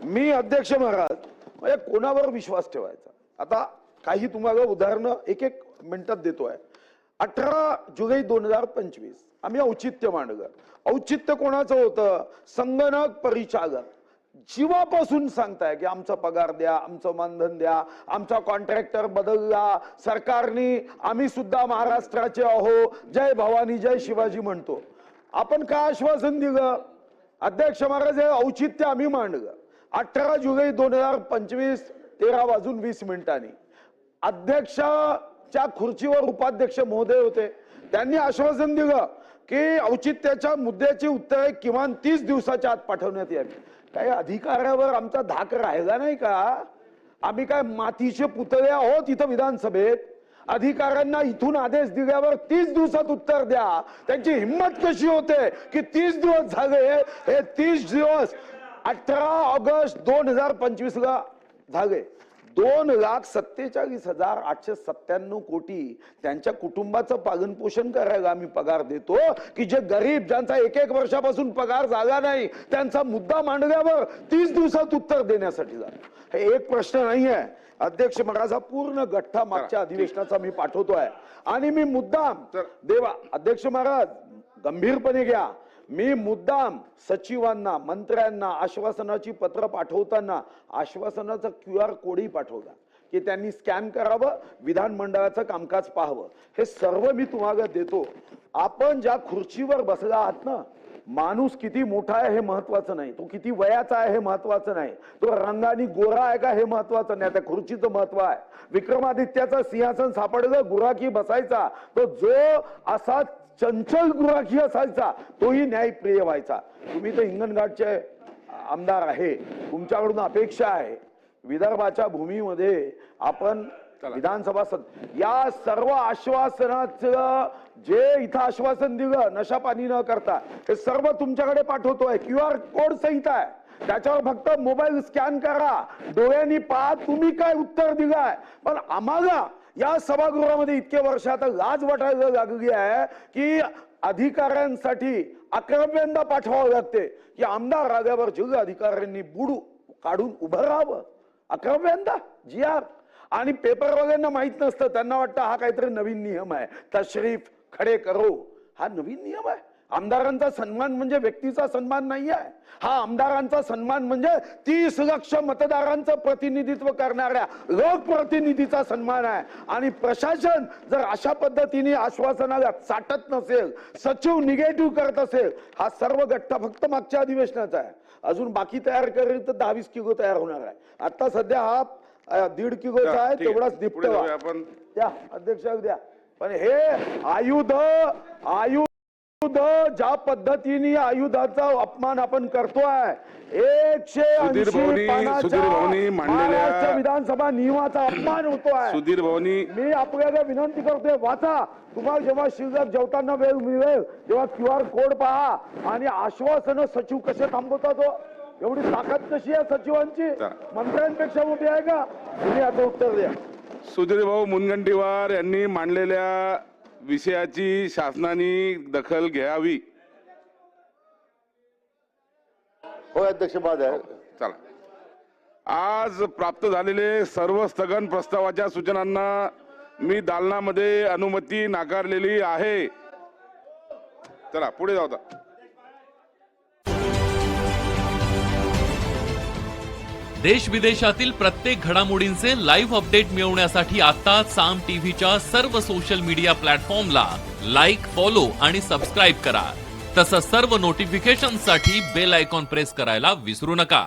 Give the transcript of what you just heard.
मी अध्यक्ष महाराज म्हणजे कोणावर विश्वास ठेवायचा? आता काही तुम्हाला उदाहरणं एक एक मिनिटात देतोय. 18 जुलै 2025 आम्ही औचित्य मांडलं. औचित्य कोणाचं होतं? संगणक परिचालक जीवापासून सांगताय की आमचा पगार द्या, आमचं मानधन द्या, आमचा कॉन्ट्रॅक्टर बदलला, सरकारने आम्ही सुद्धा महाराष्ट्राचे आहो, जय भवानी जय शिवाजी म्हणतो. आपण काय आश्वासन दिलं? अध्यक्ष महाराज हे औचित्य आम्ही मांडलं. 18 जुलै 2025 13:20 अध्यक्षाच्या खुर्चीवर उपाध्यक्ष महोदय होते. त्यांनी आश्वासन दिलं की औचित्याच्या मुद्द्याची उत्तरे किमान 30 दिवसाच्या आत पाठवण्यात यावी. काही अधिकाऱ्यावर आमचा धाक राहिला नाही का? आम्ही काय मातीचे पुतळे आहोत इथं विधानसभेत? अधिकाऱ्यांना इथून आदेश दिल्यावर 30 दिवसात उत्तर द्या. त्यांची हिंमत कशी होते की 30 दिवस झाले? हे 30 दिवस 18 ऑगस्ट 2025 ला झाले. 2,47,897 कोटी त्यांच्या कुटुंबाचं पालन पोषण करायला आम्ही पगार देतो की जे गरीब ज्यांचा एक वर्षापासून पगार झाला नाही त्यांचा मुद्दा मांडल्यावर 30 दिवसात उत्तर देण्यासाठी झालं. हे एक प्रश्न नाहीये अध्यक्ष. महाराजा पूर्ण गठ्ठा मागच्या अधिवेशनाचा मी पाठवतोय आणि मी मुद्दाम देवा अध्यक्ष महाराज गंभीरपणे घ्या. मी मुद्दाम सचिवांना मंत्र्यांना आश्वासनाची पत्र पाठवताना आश्वासनाचा QR कोडही पाठवला की त्यांनी स्कॅन करावं, विधानमंडळाचं कामकाज पाहावं. हे सर्व मी तुम्हाला देतो. आपण ज्या खुर्चीवर बसला आहात ना, माणूस किती मोठा आहे हे महत्वाचं नाही, तो किती वयाचा आहे हे महत्वाचं नाही, तो रंगाने गोरा आहे का हे महत्वाचं नाही, त्या खुर्चीचं महत्व आहे. विक्रमादित्याचं सिंहासन सापडलं, गुराखी बसायचा, तो जो असा चंचल गुराखी असायचा तोही न्यायप्रिय व्हायचा. तुम्ही तर हिंगणघाटचे आमदार आहे, तुमच्याकडून अपेक्षा आहे विदर्भाच्या भूमीमध्ये आपण विधानसभा या सर्व आश्वासनाचं जे इथं आश्वासन दिलं नशा पाणी न करता हे सर्व तुमच्याकडे पाठवतोय. QR कोड सहित आहे, त्याच्यावर फक्त मोबाईल स्कॅन करा, डोळ्यांनी पहा तुम्ही काय उत्तर दिलाय. पण आम्हाला या सभागृहामध्ये इतके वर्ष आता लाज वाटायला लागली आहे की अधिकाऱ्यांसाठी 11व्यांदा पाठवावं लागते की आमदार रागावर जिल्हा अधिकाऱ्यांनी बुडू काढून उभं राहावं. 11व्यांदा GR आणि पेपरवाल्यांना माहित नसतं, त्यांना वाटतं हा काहीतरी नवीन नियम आहे, तशरीफ खडे करो. हा नवीन नियम आहे. आमदारांचा सन्मान म्हणजे व्यक्तीचा सन्मान नाही आहे. हा आमदारांचा सन्मान म्हणजे 30 लाख मतदारांचं प्रतिनिधित्व करणाऱ्या लोकप्रतिनिधीचा सन्मान आहे. आणि प्रशासन जर अशा पद्धतीने आश्वासनाला चाटत नसेल, सचिव निगेटिव्ह करत असेल, हा सर्व गठ्ठा फक्त मागच्या अधिवेशनाचा आहे. अजून बाकी तयार करेल तर 20-20 किलो तयार होणार आहे. आता सध्या हा 1.5 किलोचा आहे, तेवढाच दिपटवा आपण द्या अध्यक्ष द्या. पण हे आयुध ज्या पद्धतीने आयुधाचा अपमान आपण करतोय, 180 पानाच्या विधानसभा नियमाचा अपमान होतोय. सुधीर भाऊनी मी आपल्याला विनंती करतोय, वाचा. तुम्हाला जेव्हा शिल्लक जेवताना वेळ मिळेल तेव्हा QR कोड पहा आणि आश्वासन सचिव कसे थांबवतात. एवढी ताकद कशी आहे सचिवांची? मंत्र्यांपेक्षा मोठी आहे का? तुम्ही आता उत्तर द्या. सुधीर भाऊ मुनगंटीवार यांनी मांडलेल्या विषयाची शासनाने दखल घ्यावी. हो अध्यक्ष महोदय. चला, आज प्राप्त झालेले सर्व स्थगन प्रस्तावाच्या सूचनांना मी दालनामध्ये अनुमती नाकारलेली आहे. चला पुढे जाऊ. देश विदेशातील प्रत्येक घडामोडींचे लाईव्ह अपडेट मिळवण्यासाठी आता साम टीव्हीच्या सर्व सोशल मीडिया प्लॅटफॉर्मला लाईक, फॉलो आणि सबस्क्राईब करा. तसंच सर्व नोटिफिकेशनसाठी बेल आयकॉन प्रेस करायला विसरू नका.